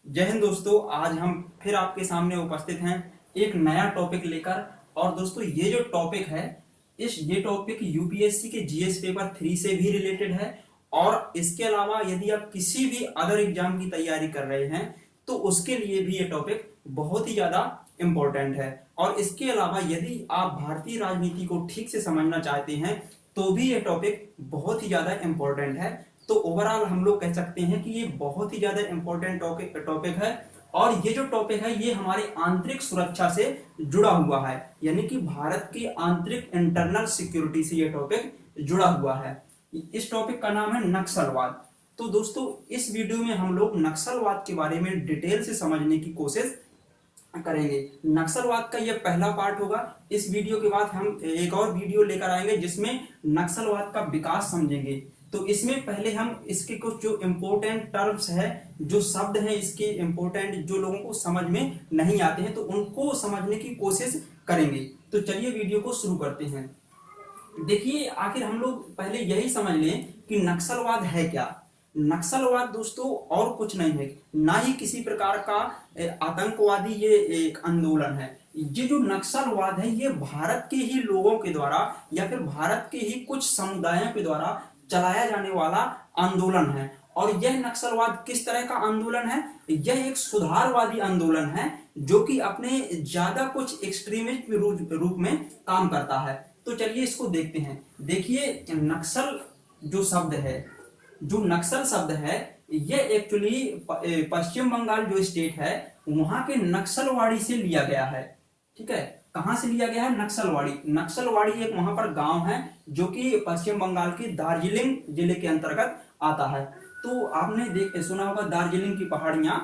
जय हिंद दोस्तों। आज हम फिर आपके सामने उपस्थित हैं एक नया टॉपिक लेकर। और दोस्तों ये जो टॉपिक है, ये टॉपिक यूपीएससी के जीएस पेपर 3 से भी रिलेटेड है। और इसके अलावा यदि आप किसी भी अदर एग्जाम की तैयारी कर रहे हैं तो उसके लिए भी ये टॉपिक बहुत ही ज्यादा इंपॉर्टेंट है। और इसके अलावा यदि आप भारतीय राजनीति को ठीक से समझना चाहते हैं तो भी ये टॉपिक बहुत ही ज्यादा इंपॉर्टेंट है। तो ओवरऑल हम लोग कह सकते हैं कि ये बहुत ही ज्यादा इंपॉर्टेंट टॉपिक है। और ये जो टॉपिक है ये हमारे आंतरिक सुरक्षा से जुड़ा हुआ है, यानी कि भारत की आंतरिक इंटरनल सिक्योरिटी से ये टॉपिक जुड़ा हुआ है। इस टॉपिक का नाम है नक्सलवाद। तो दोस्तों इस वीडियो में हम लोग नक्सलवाद के बारे में डिटेल से समझने की कोशिश करेंगे। नक्सलवाद का यह पहला पार्ट होगा। इस वीडियो के बाद हम एक और वीडियो लेकर आएंगे जिसमें नक्सलवाद का विकास समझेंगे। तो इसमें पहले हम इसके कुछ जो इम्पोर्टेंट टर्म्स है, जो शब्द हैं इसके इम्पोर्टेंट, जो लोगों को समझ में नहीं आते हैं तो उनको समझने की कोशिश करेंगे। तो चलिए वीडियो को शुरू करते हैं। देखिए, आखिर हम लोग पहले यही समझ लें कि नक्सलवाद है क्या। नक्सलवाद दोस्तों और कुछ नहीं है, ना ही किसी प्रकार का आतंकवादी ये एक आंदोलन है। ये जो नक्सलवाद है ये भारत के ही लोगों के द्वारा या फिर भारत के ही कुछ समुदायों के द्वारा चलाया जाने वाला आंदोलन है। और यह नक्सलवाद किस तरह का आंदोलन है? यह एक सुधारवादी आंदोलन है जो कि अपने ज्यादा कुछ एक्सट्रीमिस्ट रूप में काम करता है। तो चलिए इसको देखते हैं। देखिए, नक्सल जो शब्द है, जो नक्सल शब्द है, ये एक्चुअली पश्चिम बंगाल जो स्टेट है वहां के नक्सलवाड़ी से लिया गया है। ठीक है, कहां से लिया गया है? नक्सलवाड़ी। नक्सलवाड़ी एक वहां पर गांव है जो कि पश्चिम बंगाल के दार्जिलिंग जिले के अंतर्गत आता है। तो आपने सुना होगा दार्जिलिंग की पहाड़ियां,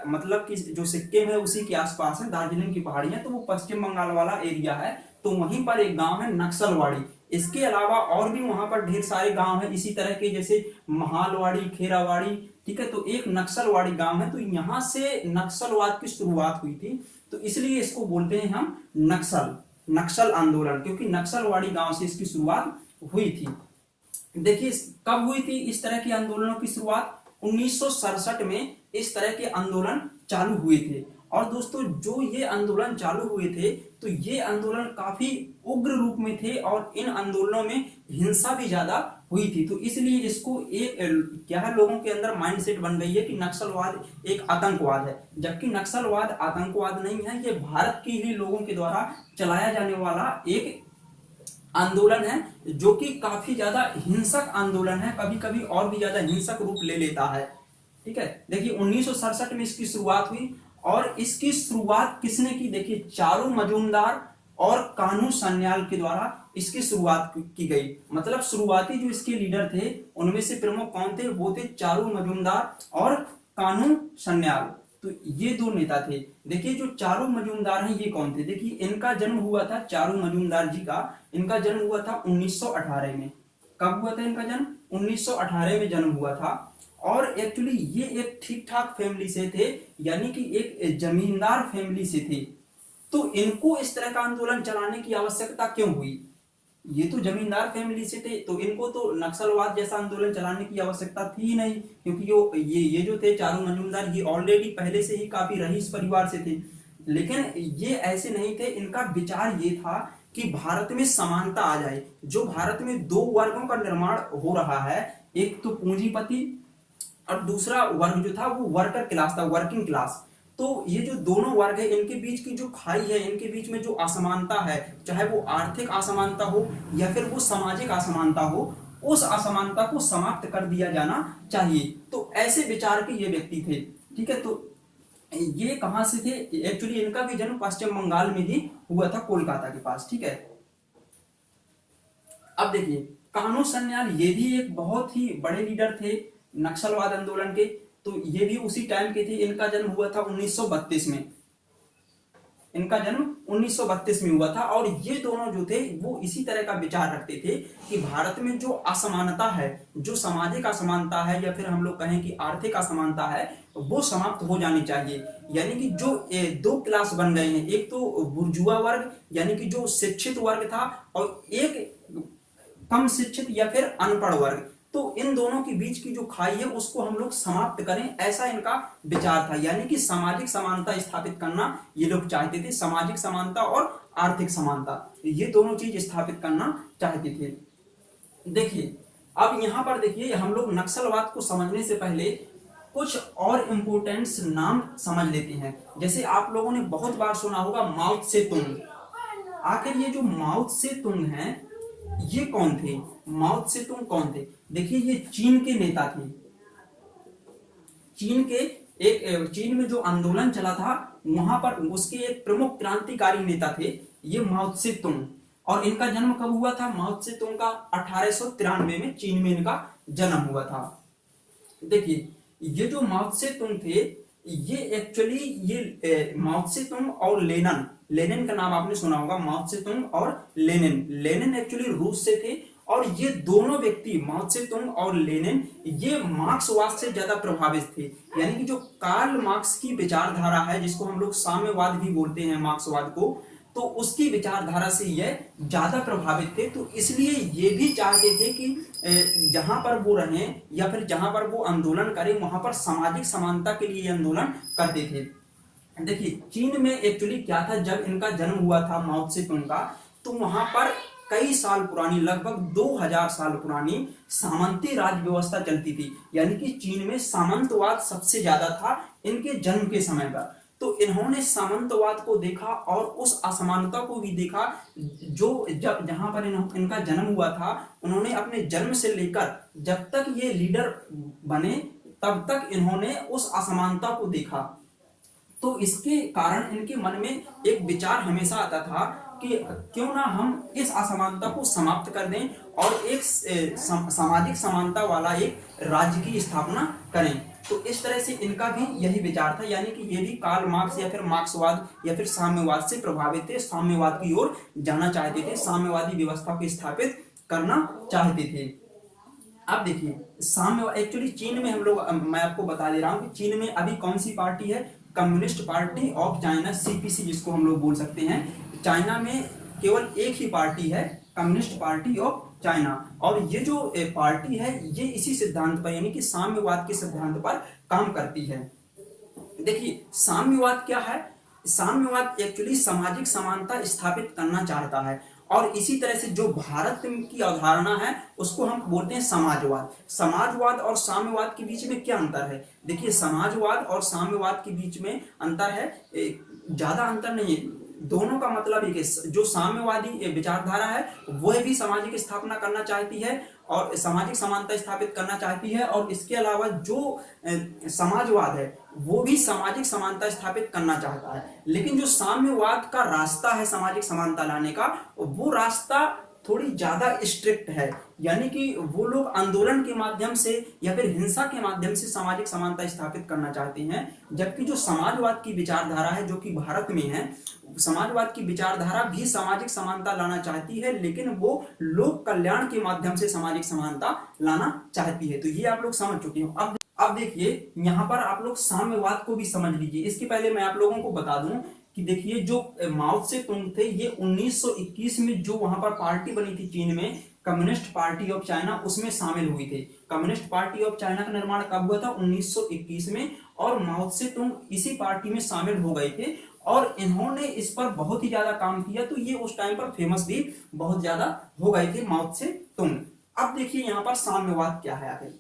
मतलब कि जो सिक्किम है उसी के आसपास है दार्जिलिंग की पहाड़ियां, तो वो पश्चिम बंगाल वाला एरिया है। तो वहीं पर एक गांव है नक्सलवाड़ी। इसके अलावा और भी वहां पर ढेर सारे गांव हैं इसी तरह के, जैसे महालवाड़ी, खेरावाड़ी। ठीक है, तो एक नक्सलवाड़ी गांव है। तो यहां से नक्सलवाद की शुरुआत हुई थी, तो इसलिए इसको बोलते हैं हम नक्सल आंदोलन, क्योंकि नक्सलवाड़ी गांव से इसकी शुरुआत हुई थी। देखिए कब हुई थी इस तरह के आंदोलनों की शुरुआत? 1967 में इस तरह के आंदोलन चालू हुए थे। और दोस्तों जो ये आंदोलन चालू हुए थे तो ये आंदोलन काफी उग्र रूप में थे और इन आंदोलनों में हिंसा भी ज्यादा हुई थी। तो इसलिए इसको एक क्या है, लोगों के अंदर माइंडसेट बन गई है कि नक्सलवाद एक आतंकवाद है, जबकि नक्सलवाद आतंकवाद नहीं है। ये भारत के ही लोगों के द्वारा चलाया जाने वाला एक आंदोलन है जो कि काफी ज्यादा हिंसक आंदोलन है, कभी कभी और भी ज्यादा हिंसक रूप ले लेता है। ठीक है, देखिए 1967 में इसकी शुरुआत हुई। और इसकी शुरुआत किसने की? देखिए, चारू मजूमदार और कान्हू सन्याल के द्वारा इसकी शुरुआत की गई। मतलब शुरुआती जो इसके लीडर थे उनमें से प्रमुख कौन थे? वो थे चारू मजूमदार और कान्हू सन्याल। तो ये दो नेता थे। देखिए, जो चारू मजूमदार हैं ये कौन थे? देखिए, इनका जन्म हुआ था, चारू मजूमदार जी का इनका जन्म हुआ था 1918 में। कब हुआ था इनका जन्म? 1918 में जन्म हुआ था। और एक्चुअली ये एक ठीक ठाक फैमिली से थे, यानी कि एक जमींदार फैमिली से थे। तो इनको इस तरह का आंदोलन चलाने की आवश्यकता क्यों हुई? ये तो जमींदार फैमिली से थे, तो इनको तो नक्सलवाद जैसा आंदोलन चलाने की आवश्यकता थी ही नहीं, क्योंकि ये जो थे चारू मजूमदार ये ऑलरेडी पहले से ही काफी रईस परिवार से थे। लेकिन ये ऐसे नहीं थे। इनका विचार ये था कि भारत में समानता आ जाए। जो भारत में दो वर्गों का निर्माण हो रहा है, एक तो पूंजीपति और दूसरा वर्ग जो था वो वर्कर क्लास था, वर्किंग क्लास। तो ये जो दोनों वर्ग है इनके बीच की जो खाई है, इनके बीच में जो असमानता है, चाहे वो आर्थिक असमानता हो या फिर वो सामाजिक असमानता हो, उस असमानता को समाप्त कर दिया जाना चाहिए। तो ऐसे विचार के ये व्यक्ति थे। ठीक है, तो ये कहां से थे? एक्चुअली इनका भी जन्म पश्चिम बंगाल में ही हुआ था, कोलकाता के पास। ठीक है, अब देखिए कान्हू सन्याल ये भी एक बहुत ही बड़े लीडर थे नक्सलवाद आंदोलन के। तो ये भी उसी टाइम के थे। इनका जन्म हुआ था 1932 में। इनका जन्म 1932 में हुआ था। और ये दोनों जो थे वो इसी तरह का विचार रखते थे कि भारत में जो असमानता है, जो सामाजिक असमानता है या फिर हम लोग कहें कि आर्थिक असमानता है, वो समाप्त हो जानी चाहिए। यानी कि जो दो क्लास बन गए हैं, एक तो बुर्जुआ वर्ग यानी कि जो शिक्षित वर्ग था और एक कम शिक्षित या फिर अनपढ़ वर्ग। तो इन दोनों के बीच की जो खाई है उसको हम लोग समाप्त करें, ऐसा इनका विचार था। यानी कि सामाजिक समानता स्थापित करना ये लोग चाहते थे, सामाजिक समानता और आर्थिक समानता, ये दोनों चीज स्थापित करना चाहते थे। देखिए अब यहां पर देखिए, हम लोग नक्सलवाद को समझने से पहले कुछ और इंपोर्टेंट नाम समझ लेते हैं। जैसे आप लोगों ने बहुत बार सुना होगा माओ से तुंग। आखिर ये जो माओ से तुंग हैं ये कौन थे? माओ से तुंग कौन थे? देखिए ये चीन के नेता थे। चीन के चीन में जो आंदोलन चला था वहां पर उसके एक प्रमुख क्रांतिकारी नेता थे ये माओ से तुंग। और इनका जन्म कब हुआ था? माओ से तुंग का 1893 में चीन में इनका जन्म हुआ था। देखिए ये जो माओ से तुंग थे ये एक्चुअली ये माओ से तुंग और लेनिन, लेनिन का नाम आपने सुना होगा, माओ से तुंग और लेनिन। लेनिन एक्चुअली रूस से थे और ये दोनों व्यक्ति माओ से तुंग और लेनिन ये मार्क्सवाद से ज्यादा प्रभावित थे। यानी कि जो कार्ल मार्क्स की विचारधारा है जिसको हम लोग साम्यवाद भी बोलते हैं मार्क्सवाद को, तो उसकी विचारधारा से यह ज्यादा प्रभावित थे। तो इसलिए ये भी चाहते थे कि जहां पर वो रहें या फिर जहां पर वो आंदोलन करें वहां पर सामाजिक समानता के लिए आंदोलन करते थे। देखिए चीन में एक्चुअली क्या था, जब इनका जन्म हुआ था माओ से तुंग का, तो वहां पर कई साल पुरानी, लगभग 2000 साल पुरानी सामंती राज व्यवस्था चलती थी। यानी कि चीन में सामंतवाद सबसे ज्यादा था इनके जन्म के समय पर। तो इन्होंने सामंतवाद को देखा और उस असमानता को भी देखा जो जब जहां पर इनका जन्म हुआ था, उन्होंने अपने जन्म से लेकर जब तक ये लीडर बने तब तक इन्होंने उस असमानता को देखा। तो इसके कारण इनके मन में एक विचार हमेशा आता था कि क्यों ना हम इस असमानता को समाप्त कर दें और एक सामाजिक समानता वाला एक राज्य की स्थापना करें। तो इस तरह से इनका भी यही विचार था। यानी कि ये भी कार्ल मार्क्स या फिर मार्क्सवाद या फिर साम्यवाद से प्रभावित थे, साम्यवाद की ओर जाना चाहते थे, साम्यवादी व्यवस्था को स्थापित करना चाहते थे। अब देखिए साम्य एक्चुअली चीन में हम लोग, मैं आपको बता दे रहा हूं कि चीन में अभी कौन सी पार्टी है? Communist party of China, CPC जिसको हम लोग बोल सकते हैं। चाइना में केवल एक ही पार्टी है, कम्युनिस्ट पार्टी ऑफ चाइना। और ये जो पार्टी है ये इसी सिद्धांत पर यानी कि साम्यवाद के सिद्धांत पर काम करती है। देखिए साम्यवाद क्या है? साम्यवाद एक्चुअली सामाजिक समानता स्थापित करना चाहता है। और इसी तरह से जो भारत की अवधारणा है उसको हम बोलते हैं समाजवाद। समाजवाद और साम्यवाद के बीच में क्या अंतर है? देखिए समाजवाद और साम्यवाद के बीच में अंतर है, ज्यादा अंतर नहीं है। दोनों का मतलब एक है, जो साम्यवादी विचारधारा है वह भी सामाजिक स्थापना करना चाहती है और सामाजिक समानता स्थापित करना चाहती है, और इसके अलावा जो समाजवाद है वो भी सामाजिक समानता स्थापित करना चाहता है। लेकिन जो साम्यवाद का रास्ता है सामाजिक समानता लाने का, वो रास्ता थोड़ी ज्यादा स्ट्रिक्ट है। यानी कि वो लोग आंदोलन के माध्यम से या फिर हिंसा के माध्यम से सामाजिक समानता स्थापित करना चाहते हैं। जबकि जो समाजवाद की विचारधारा है जो कि भारत में है, समाजवाद की विचारधारा भी सामाजिक समानता लाना चाहती है, लेकिन वो लोक कल्याण के माध्यम से सामाजिक समानता लाना चाहती है। तो ये आप लोग समझ चुके हो। अब देखिए यहाँ पर आप लोग साम्यवाद को भी समझ लीजिए। इसके पहले मैं आप लोगों को बता दूं कि देखिए जो माओ से तुंग थे ये 1921 में जो वहां पर पार्टी बनी थी चीन में, कम्युनिस्ट पार्टी ऑफ चाइना, उसमें शामिल हुई थे। कम्युनिस्ट पार्टी ऑफ चाइना का निर्माण कब हुआ था? 1921 में। और माओ से तुंग इसी पार्टी में शामिल हो गए थे और इन्होंने इस पर बहुत ही ज्यादा काम किया। तो ये उस टाइम पर फेमस भी बहुत ज्यादा हो गए थे माओ से तुंग। अब देखिए यहाँ पर साम्यवाद क्या है आखिर।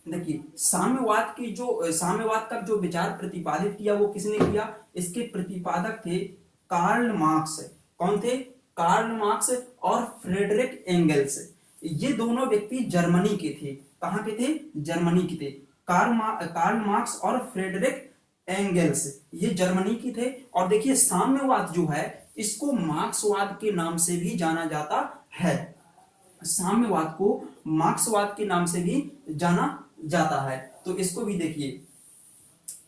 देखिए साम्यवाद का जो विचार प्रतिपादित किया वो किसने किया? इसके प्रतिपादक थे कार्ल मार्क्स। कौन थे? कार्ल मार्क्स और फ्रेडरिक एंगल्स। ये दोनों व्यक्ति जर्मनी के थे। कहां के थे? जर्मनी के थे। कार्ल मार्क्स और फ्रेडरिक एंगल्स ये जर्मनी के थे। और देखिए साम्यवाद जो है इसको मार्क्सवाद के नाम से भी जाना जाता है। साम्यवाद को मार्क्सवाद के नाम से भी जाना जाता है। तो इसको भी देखिए,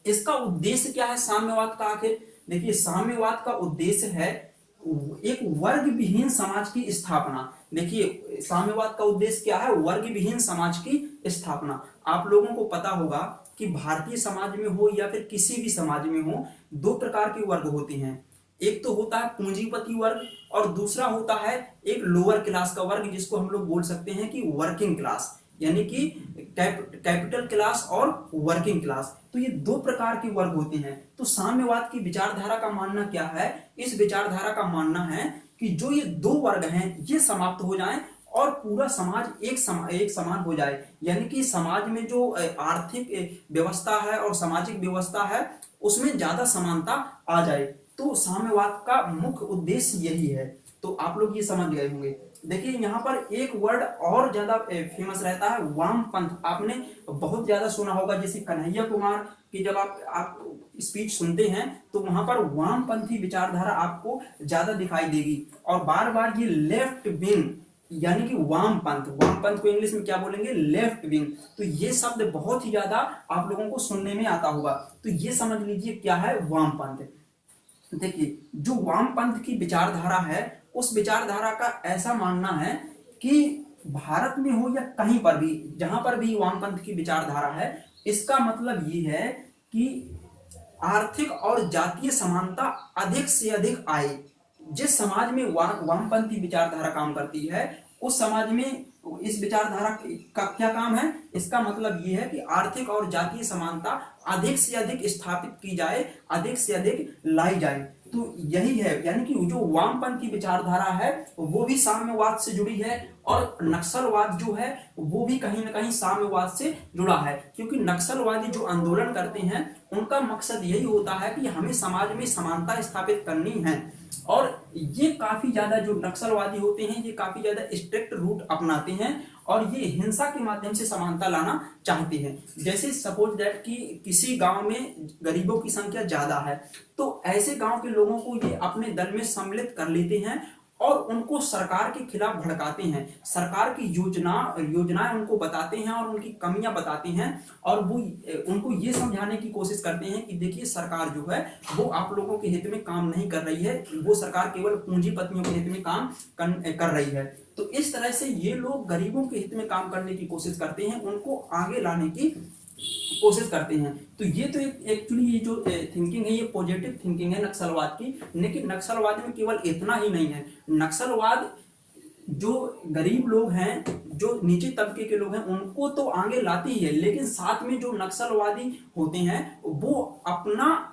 इसका उद्देश्य क्या है साम्यवाद का आखिर? देखिए साम्यवाद का उद्देश्य है एक वर्ग विहीन समाज की स्थापना। देखिए साम्यवाद का उद्देश्य क्या है? वर्ग विहीन समाज की स्थापना। आप लोगों को पता होगा कि भारतीय समाज में हो या फिर किसी भी समाज में हो, दो प्रकार के वर्ग होते हैं। एक तो होता है पूंजीपति वर्ग और दूसरा होता है एक लोअर क्लास का वर्ग जिसको हम लोग बोल सकते हैं कि वर्किंग क्लास। यानी कि कैपिटल क्लास और वर्किंग क्लास। तो ये दो प्रकार के वर्ग होते हैं। तो साम्यवाद की विचारधारा का मानना क्या है? इस विचारधारा का मानना है कि जो ये दो वर्ग हैं ये समाप्त हो जाएं और पूरा समाज एक समान हो जाए, यानी कि समाज में जो आर्थिक व्यवस्था है और सामाजिक व्यवस्था है उसमें ज्यादा समानता आ जाए। तो साम्यवाद का मुख्य उद्देश्य यही है। तो आप लोग ये समझ गए होंगे। देखिए यहाँ पर एक वर्ड और ज्यादा फेमस रहता है, वामपंथ। आपने बहुत ज्यादा सुना होगा, जैसे कन्हैया कुमार की जब आप स्पीच सुनते हैं तो वहां पर वामपंथी विचारधारा आपको ज्यादा दिखाई देगी। और बार बार ये लेफ्ट विंग यानी कि वामपंथ, वामपंथ को इंग्लिश में क्या बोलेंगे? Left wing. तो ये शब्द बहुत ही ज्यादा आप लोगों को सुनने में आता होगा। तो ये समझ लीजिए क्या है वामपंथ। देखिए जो वामपंथ की विचारधारा है उस विचारधारा का ऐसा मानना है कि भारत में हो या कहीं पर भी, जहां पर भी वामपंथ की विचारधारा है, इसका मतलब ये है कि आर्थिक और जातीय समानता अधिक से अधिक आए। जिस समाज में वामपंथी विचारधारा काम करती है उस समाज में इस विचारधारा का क्या काम है? इसका मतलब यह है कि आर्थिक और जातीय समानता अधिक से अधिक स्थापित की जाए, अधिक से अधिक लाई जाए। तो यही है, यानी कि जो वामपंथी विचारधारा है वो भी साम्यवाद से जुड़ी है और नक्सलवाद जो है वो भी कहीं ना कहीं साम्यवाद से जुड़ा है। क्योंकि नक्सलवादी जो आंदोलन करते हैं उनका मकसद यही होता है कि हमें समाज में समानता स्थापित करनी है। और ये काफी ज्यादा जो नक्सलवादी होते हैं ये काफी ज्यादा स्ट्रिक्ट रूट अपनाते हैं और ये हिंसा के माध्यम से समानता लाना चाहते हैं। जैसे सपोज दैट कि किसी गांव में गरीबों की संख्या ज्यादा है तो ऐसे गांव के लोगों को ये अपने दल में सम्मिलित कर लेते हैं और उनको सरकार के खिलाफ भड़काते हैं, सरकार की योजनाएं उनको बताते हैं और उनकी कमियां बताते हैं और वो उनको ये समझाने की कोशिश करते हैं कि देखिए सरकार जो है वो आप लोगों के हित में काम नहीं कर रही है, वो सरकार केवल पूंजीपतियों के हित में काम कर रही है। तो इस तरह से ये लोग गरीबों के हित में काम करने की कोशिश करते हैं, उनको आगे लाने की कोशिश करते हैं। तो ये तो एक्चुअली ये जो थिंकिंग है ये पॉजिटिव थिंकिंग है नक्सलवाद की। लेकिन नक्सलवाद में केवल इतना ही नहीं है, नक्सलवाद जो गरीब लोग हैं, जो नीचे तबके के लोग हैं उनको तो आगे लाती है, लेकिन साथ में जो नक्सलवादी होते हैं वो अपना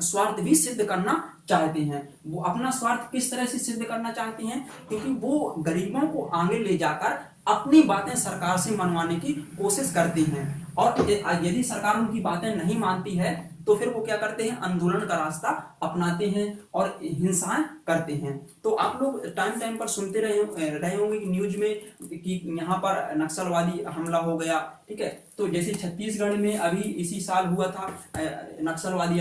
स्वार्थ भी सिद्ध करना चाहते हैं। वो अपना स्वार्थ किस तरह से सिद्ध करना चाहते हैं? क्योंकि वो गरीबों को आगे ले जाकर अपनी बातें सरकार से मनवाने की कोशिश करते हैं और यदि सरकार उनकी बातें नहीं मानती है तो फिर वो क्या करते हैं? आंदोलन का रास्ता अपनाते हैं और हिंसाएं करते हैं। तो आप लोग टाइम टाइम पर सुनते रहे होंगे कि न्यूज में कि यहाँ पर नक्सलवादी हमला हो गया, ठीक है। तो जैसे छत्तीसगढ़ में अभी इसी साल हुआ था नक्सलवादी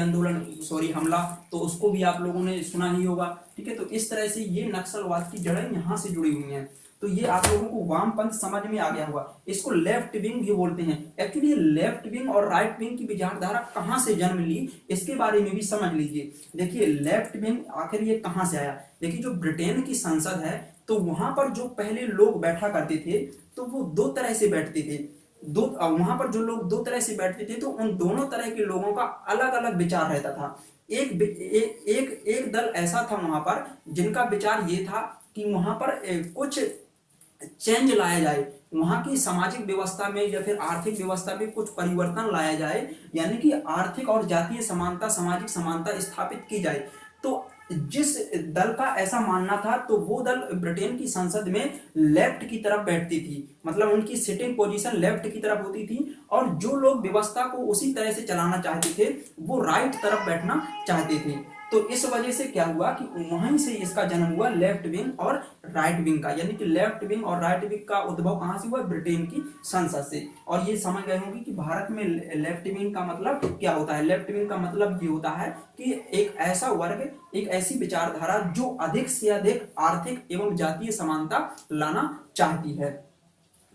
हमला, तो उसको भी आप लोगों ने सुना ही होगा, ठीक है। तो इस तरह से ये नक्सलवाद की जड़ें यहाँ से जुड़ी हुई हैं। तो ये आप लोगों को वामपंथ समझ में आ गया होगा। इसको लेफ्ट विंग भी बोलते हैं। एक्चुअली ये लेफ्ट विंग और राइट विंग की विचारधारा कहां से जन्म ली इसके बारे में भी समझ लीजिए। देखिए लेफ्ट विंग आखिर ये कहां से आया? देखिए जो ब्रिटेन की संसद है तो वहां पर जो पहले लोग बैठा करते थे तो वो दो तरह से बैठते थे। वहां पर जो लोग दो तरह से बैठते थे तो उन दोनों तरह के लोगों का अलग अलग विचार रहता था। एक दल ऐसा था वहां पर जिनका विचार ये था कि वहां पर कुछ चेंज लाया जाए, वहां की सामाजिक व्यवस्था में या फिर आर्थिक व्यवस्था में कुछ परिवर्तन लाया जाए, यानी कि आर्थिक और जातीय समानता, सामाजिक समानता स्थापित की जाए। तो जिस दल का ऐसा मानना था तो वो दल ब्रिटेन की संसद में लेफ्ट की तरफ बैठती थी, मतलब उनकी सिटिंग पोजीशन लेफ्ट की तरफ होती थी और जो लोग व्यवस्था को उसी तरह से चलाना चाहते थे वो राइट तरफ बैठना चाहते थे। तो इस वजह से क्या हुआ कि वहीं से इसका जन्म हुआ लेफ्ट विंग और राइट विंग का, यानी कि लेफ्ट विंग और राइट विंग का उद्भव कहां से हुआ? ब्रिटेन की संसद से। और ये समझ गए होंगे कि भारत में लेफ्ट विंग का मतलब क्या होता है। लेफ्ट विंग का मतलब ये होता है कि एक ऐसा वर्ग, एक ऐसी विचारधारा जो अधिक से अधिक आर्थिक एवं जातीय समानता लाना चाहती है।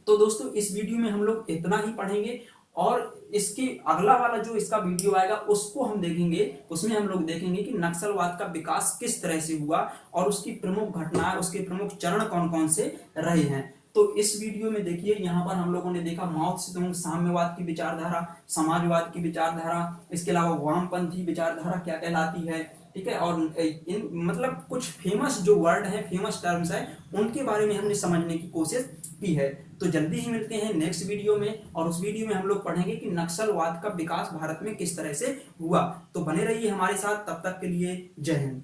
तो दोस्तों इस वीडियो में हम लोग इतना ही पढ़ेंगे और इसके अगला वाला जो इसका वीडियो आएगा उसको हम देखेंगे। उसमें हम लोग देखेंगे कि नक्सलवाद का विकास किस तरह से हुआ और उसकी प्रमुख घटनाएं, उसके प्रमुख चरण कौन कौन से रहे हैं। तो इस वीडियो में देखिए यहाँ पर हम लोगों ने देखा माओ त्से-तुंग साम्यवाद की विचारधारा, समाजवाद की विचारधारा, इसके अलावा वामपंथी विचारधारा क्या कहलाती है, ठीक है। और इन मतलब कुछ फेमस जो वर्ड हैं, फेमस टर्म्स हैं, उनके बारे में हमने समझने की कोशिश की है। तो जल्दी ही मिलते हैं नेक्स्ट वीडियो में, और उस वीडियो में हम लोग पढ़ेंगे कि नक्सलवाद का विकास भारत में किस तरह से हुआ। तो बने रहिए हमारे साथ, तब तक के लिए जय हिंद।